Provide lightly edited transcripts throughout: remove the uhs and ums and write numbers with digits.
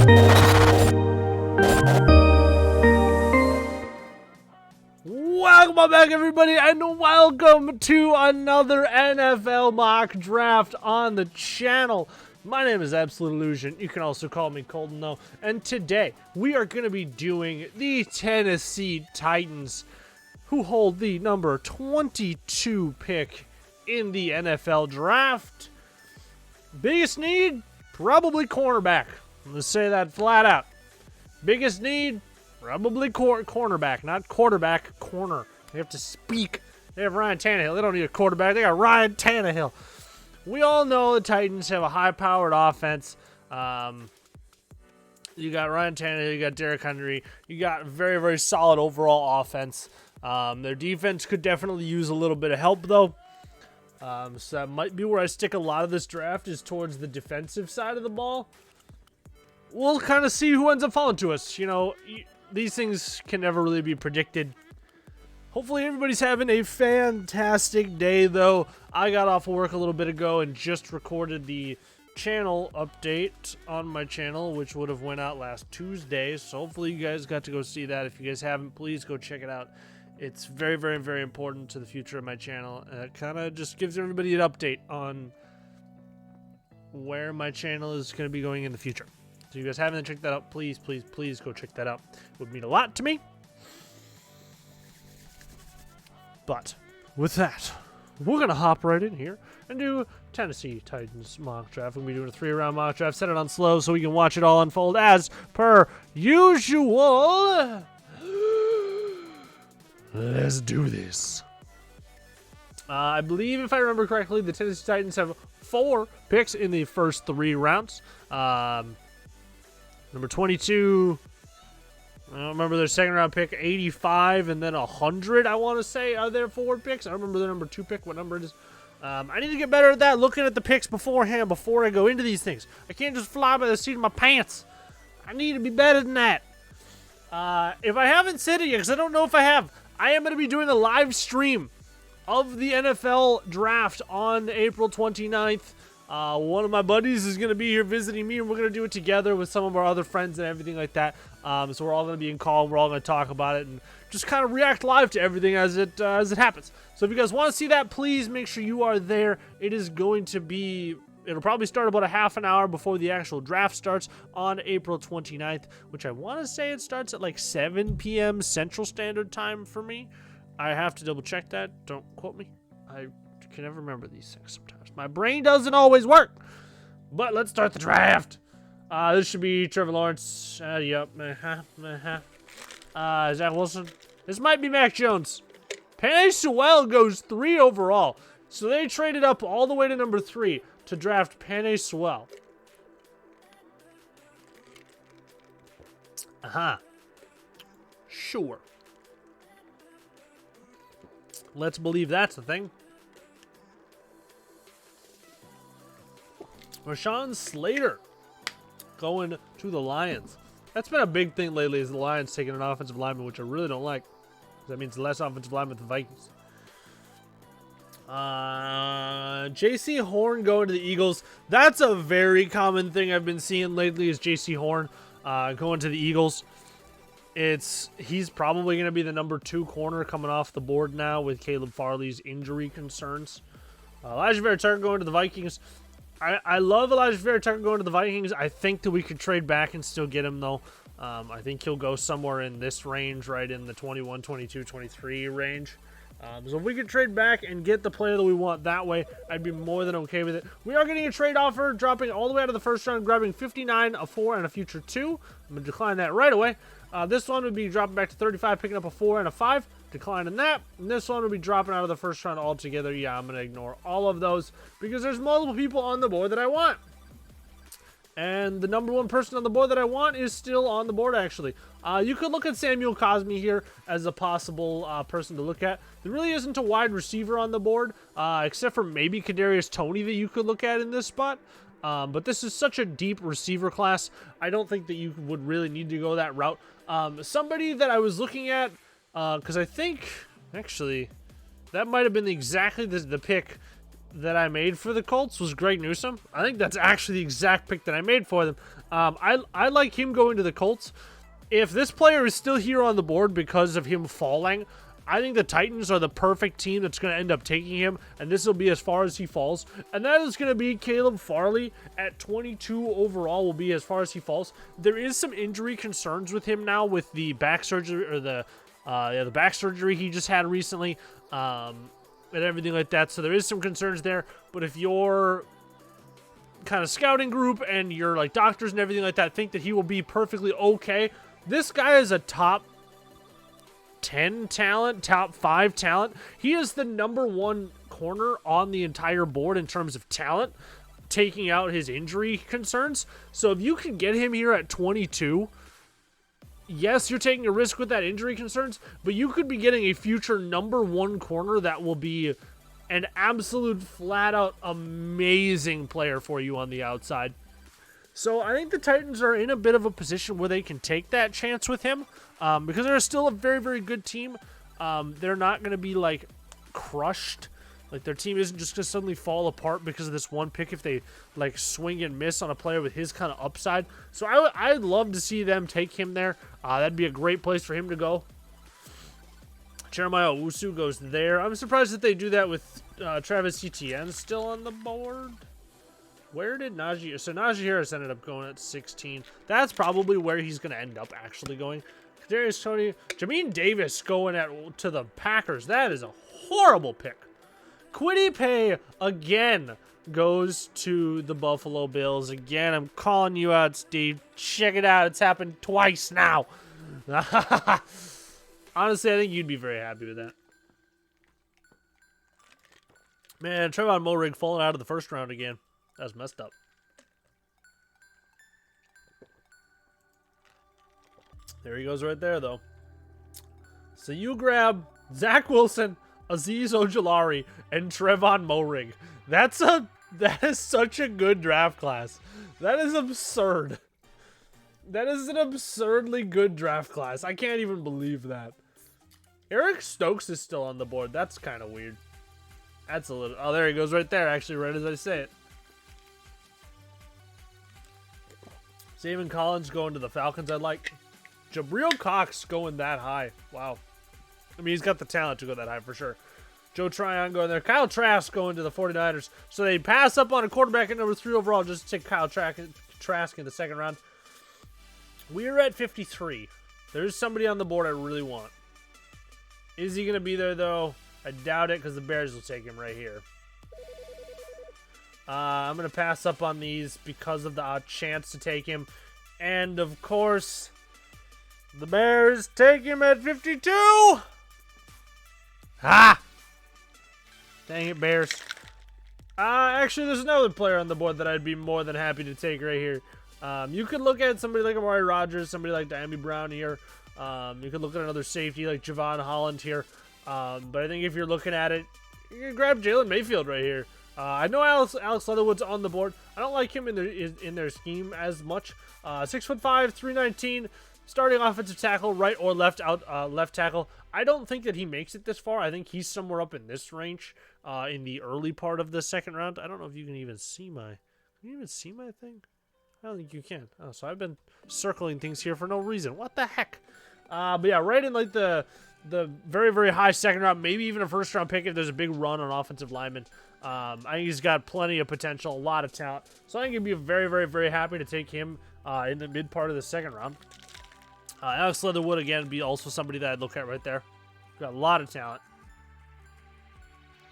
Welcome back, everybody, and welcome to another NFL mock draft on the channel. My name is Absolute Illusion. You can also call me Colton, though. And today, we are going to be doing the Tennessee Titans, who hold the number 22 pick in the NFL draft. Biggest need? Probably cornerback. I'm going to say that flat out. Biggest need? Probably cornerback, not quarterback, corner. They have to speak. They have Ryan Tannehill. They don't need a quarterback. They got Ryan Tannehill. We all know the Titans have a high-powered offense. You got Ryan Tannehill. You got Derrick Henry. You got very, very solid overall offense. Their defense could definitely use a little bit of help, though. So that might be where I stick a lot of this draft, is towards the defensive side of the ball. We'll kind of see who ends up falling to us. You know, these things can never really be predicted. Hopefully everybody's having a fantastic day, though. I got off of work a little bit ago and just recorded the channel update on my channel, which would have went out last Tuesday. So hopefully you guys got to go see that. If you guys haven't, please go check it out. It's very, very, very important to the future of my channel. And it kind of just gives everybody an update on where my channel is going to be going in the future. So you guys haven't checked that out, please, please, please go check that out. It would mean a lot to me. But with that, we're going to hop right in here and do Tennessee Titans mock draft. We're going to be doing a 3-round mock draft. Set it on slow so we can watch it all unfold as per usual. Let's do this. I believe, if I remember correctly, the Tennessee Titans have 4 picks in the first 3 rounds. Number 22, I don't remember their second round pick, 85, and then 100, I want to say, are their 4 picks. I don't remember their number 2 pick, what number it is. I need to get better at that, looking at the picks beforehand before I go into these things. I can't just fly by the seat of my pants. I need to be better than that. If I haven't said it yet, because I don't know if I have, I am going to be doing a live stream of the NFL draft on April 29th. One of my buddies is going to be here visiting me, and we're going to do it together with some of our other friends and everything like that. So we're all going to be in call. We're all going to talk about it and just kind of react live to everything as it happens. So if you guys want to see that, please make sure you are there. It is going to be, it'll probably start about a half an hour before the actual draft starts on April 29th, which I want to say it starts at like 7 p.m. Central Standard Time for me. I have to double check that. Don't quote me. I can never remember these things sometimes. My brain doesn't always work. But let's start the draft. This should be Trevor Lawrence. Yep. Zach Wilson. This might be Mac Jones. Penei Sewell goes 3 overall. So they traded up all the way to number 3 to draft Penei Sewell. Sure. Let's believe that's the thing. Rashawn Slater going to the Lions. That's been a big thing lately, is the Lions taking an offensive lineman, which I really don't like. That means less offensive lineman with the Vikings. J.C. Horn going to the Eagles. That's a very common thing I've been seeing lately, is J.C. Horn going to the Eagles. He's probably going to be the number 2 corner coming off the board now with Caleb Farley's injury concerns. Elijah Vera Tucker going to the Vikings. I love Elijah Vera Tucker going to the Vikings. I think that we could trade back and still get him, though. I think he'll go somewhere in this range, right in the 21, 22, 23 range. So if we could trade back and get the player that we want that way, I'd be more than okay with it. We are getting a trade offer, dropping all the way out of the first round, grabbing 59, a 4, and a future 2. I'm going to decline that right away. This one would be dropping back to 35, picking up a 4 and a 5. Declining that. And this one will be dropping out of the first round altogether. Yeah, I'm going to ignore all of those because there's multiple people on the board that I want. And the number 1 person on the board that I want is still on the board, actually. You could look at Samuel Cosmi here as a possible person to look at. There really isn't a wide receiver on the board, except for maybe Kadarius Toney that you could look at in this spot. But this is such a deep receiver class, I don't think that you would really need to go that route. Somebody that I was looking at, because I think, actually, that might have been exactly the pick that I made for the Colts was Greg Newsome. I think that's actually the exact pick that I made for them. I like him going to the Colts. If this player is still here on the board because of him falling, I think the Titans are the perfect team that's going to end up taking him, and this will be as far as he falls. And that is going to be Caleb Farley at 22 overall will be as far as he falls. There is some injury concerns with him now with the back surgery, or the back surgery he just had recently, and everything like that. So there is some concerns there. But if your kind of scouting group and your like doctors and everything like that think that he will be perfectly okay, this guy is a top 10 talent, top 5 talent. He is the #1 corner on the entire board in terms of talent, taking out his injury concerns. So if you can get him here at 22, yes, you're taking a risk with that injury concerns, but you could be getting a future #1 corner that will be an absolute flat-out amazing player for you on the outside. So I think the Titans are in a bit of a position where they can take that chance with him, because they're still a very, very good team. They're not going to be, like, crushed. Like, their team isn't just going to suddenly fall apart because of this one pick if they, like, swing and miss on a player with his kind of upside. So I'd love to see them take him there. That'd be a great place for him to go. Jeremiah Owusu goes there. I'm surprised that they do that with Travis Etienne still on the board. Where did Najee... So Najee Harris ended up going at 16. That's probably where he's going to end up actually going. Kadarius Toney. Jamin Davis going to the Packers. That is a horrible pick. Kwity Paye again goes to the Buffalo Bills. Again, I'm calling you out, Steve. Check it out. It's happened twice now. Honestly, I think you'd be very happy with that. Man, Trevon Moehrig falling out of the first round again. That's messed up. There he goes right there, though. So you grab Zach Wilson, Azeez Ojulari, and Trevon Moehrig. That is such a good draft class. That is absurd. That is an absurdly good draft class. I can't even believe that. Eric Stokes is still on the board. That's kind of weird. That's a little... Oh, there he goes right there, actually, right as I say it. Zaven Collins going to the Falcons, I like. Jabril Cox going that high. Wow. I mean, he's got the talent to go that high for sure. Joe Tryon going there. Kyle Trask going to the 49ers. So they pass up on a quarterback at number 3 overall just to take Kyle Trask in the second round. We're at 53. There's somebody on the board I really want. Is he going to be there, though? I doubt it because the Bears will take him right here. I'm going to pass up on these because of the odd chance to take him. And, of course, the Bears take him at 52. Ah! Dang it, Bears. Actually, there's another player on the board that I'd be more than happy to take right here. You could look at somebody like Amari Rodgers, somebody like Diami Brown here. You could look at another safety like Javon Holland here. But I think if you're looking at it, you can grab Jalen Mayfield right here. I know Alex Leatherwood's on the board. I don't like him in their scheme as much. 6'5", 319, starting offensive tackle, right or left tackle. I don't think that he makes it this far. I think he's somewhere up in this range, in the early part of the second round. I don't know if you can even see my. Can you even see my thing? I don't think you can. Oh, so I've been circling things here for no reason. What the heck? But yeah, right in like the very, very high second round, maybe even a first round pick if there's a big run on offensive linemen. I think he's got plenty of potential, a lot of talent. So I think you'd be very, very, very happy to take him in the mid part of the second round. Alex Leatherwood, again, would be also somebody that I'd look at right there. Got a lot of talent.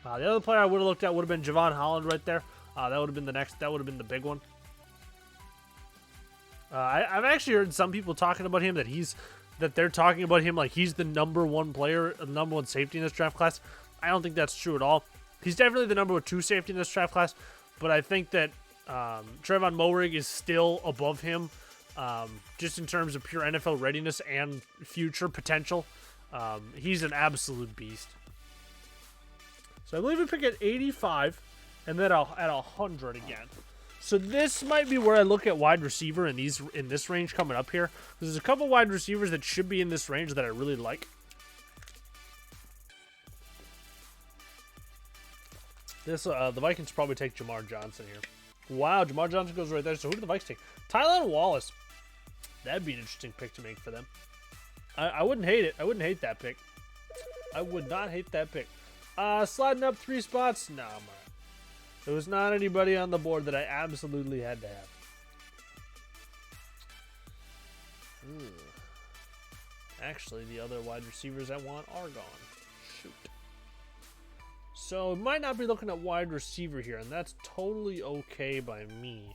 The other player I would have looked at would have been Javon Holland right there. That would have been the next. That would have been the big one. I've actually heard some people talking about him that they're talking about him like he's the #1 player, #1 safety in this draft class. I don't think that's true at all. He's definitely the #2 safety in this draft class, but I think that Trevon Moehrig is still above him, just in terms of pure NFL readiness and future potential. He's an absolute beast. So I believe we pick at 85, and then at 100 again. So this might be where I look at wide receiver in this range coming up here. There's a couple wide receivers that should be in this range that I really like. This the Vikings probably take Jamar Johnson here. Wow, Jamar Johnson goes right there. So who do the Vikings take? Tylan Wallace. That'd be an interesting pick to make for them. I wouldn't hate it. I wouldn't hate that pick. I would not hate that pick. Sliding up 3 spots? Nah, man. There was not anybody on the board that I absolutely had to have. Actually, the other wide receivers I want are gone. Shoot. So, might not be looking at wide receiver here, and that's totally okay by me.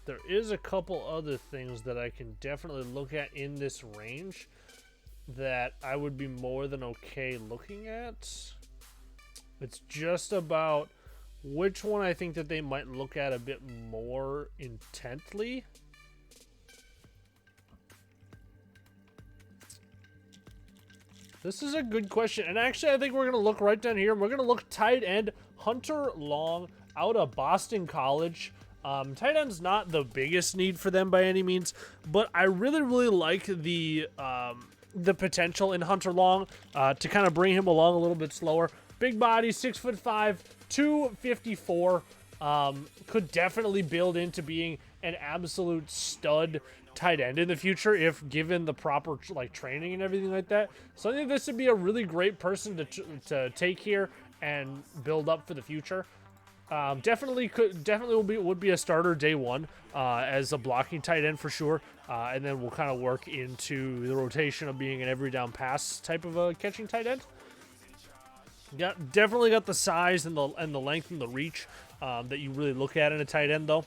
There is a couple other things that I can definitely look at in this range that I would be more than okay looking at. It's just about which one I think that they might look at a bit more intently. This is a good question. And actually, I think we're going to look right down here. And we're going to look tight end Hunter Long out of Boston College. Tight end's not the biggest need for them by any means, but I really, really like the potential in Hunter Long to kind of bring him along a little bit slower. Big body, 6'5", 254. Could definitely build into being an absolute stud tight end in the future if given the proper training and everything like that. So I think this would be a really great person to take here and build up for the future. Definitely would be a starter day one as a blocking tight end for sure, and then we'll kind of work into the rotation of being an every down pass type of a catching tight end. Definitely got the size and the length and the reach that you really look at in a tight end though.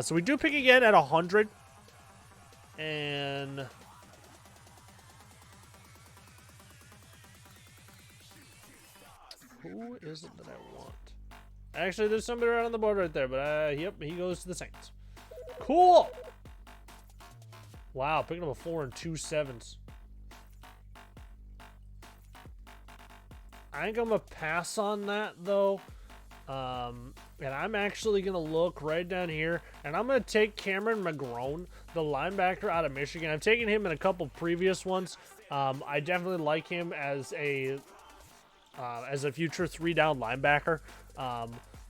So we do pick again at 100, and who is it that I want? Actually, there's somebody right on the board right there, but yep, he goes to the Saints. Cool. Wow, picking up a 4 and 2 7s. I think I'm gonna pass on that though. And I'm actually gonna look right down here, and I'm gonna take Cameron Mcgrone, the linebacker out of Michigan. I've taken him in a couple previous ones. I definitely like him as a future 3-down linebacker.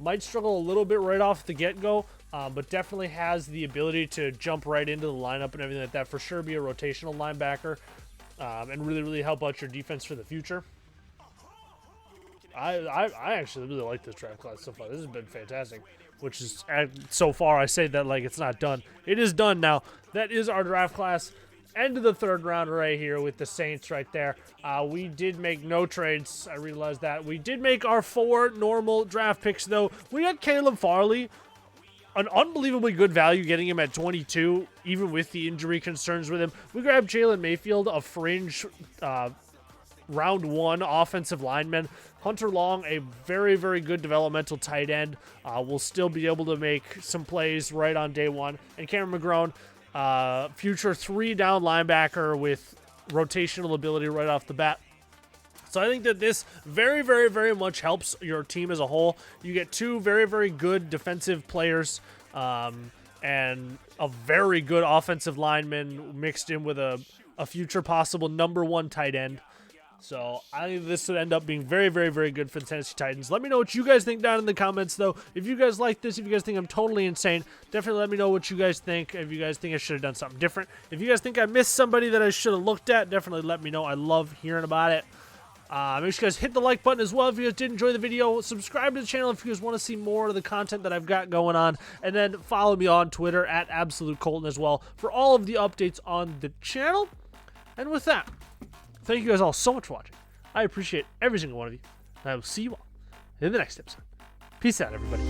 Might struggle a little bit right off the get-go, but definitely has the ability to jump right into the lineup and everything like that. For sure, be a rotational linebacker, and really, really help out your defense for the future. I actually really like this draft class so far. This has been fantastic, which is, so far, I say that like it's not done. It is done now. That is our draft class. End of the 3rd round right here with the Saints right there. We did make no trades. I realized that. We did make our 4 normal draft picks, though. We got Caleb Farley, an unbelievably good value, getting him at 22, even with the injury concerns with him. We grabbed Jalen Mayfield, a fringe round 1 offensive lineman. Hunter Long, a very, very good developmental tight end. Will still be able to make some plays right on day 1. And Cameron Mcgrone, future 3-down linebacker with rotational ability right off the bat. So I think that this very, very, very much helps your team as a whole. You get 2 very, very good defensive players and a very good offensive lineman mixed in with a future possible number 1 tight end. So I think this would end up being very, very, very good for the Tennessee Titans. Let me know what you guys think down in the comments, though. If you guys like this, if you guys think I'm totally insane, definitely let me know what you guys think. If you guys think I should have done something different. If you guys think I missed somebody that I should have looked at, definitely let me know. I love hearing about it. Make sure you guys hit the like button as well if you guys did enjoy the video. Subscribe to the channel if you guys want to see more of the content that I've got going on. And then follow me on Twitter at AbsoluteColton as well for all of the updates on the channel. And with that, thank you guys all so much for watching. I appreciate every single one of you. And I will see you all in the next episode. Peace out, everybody.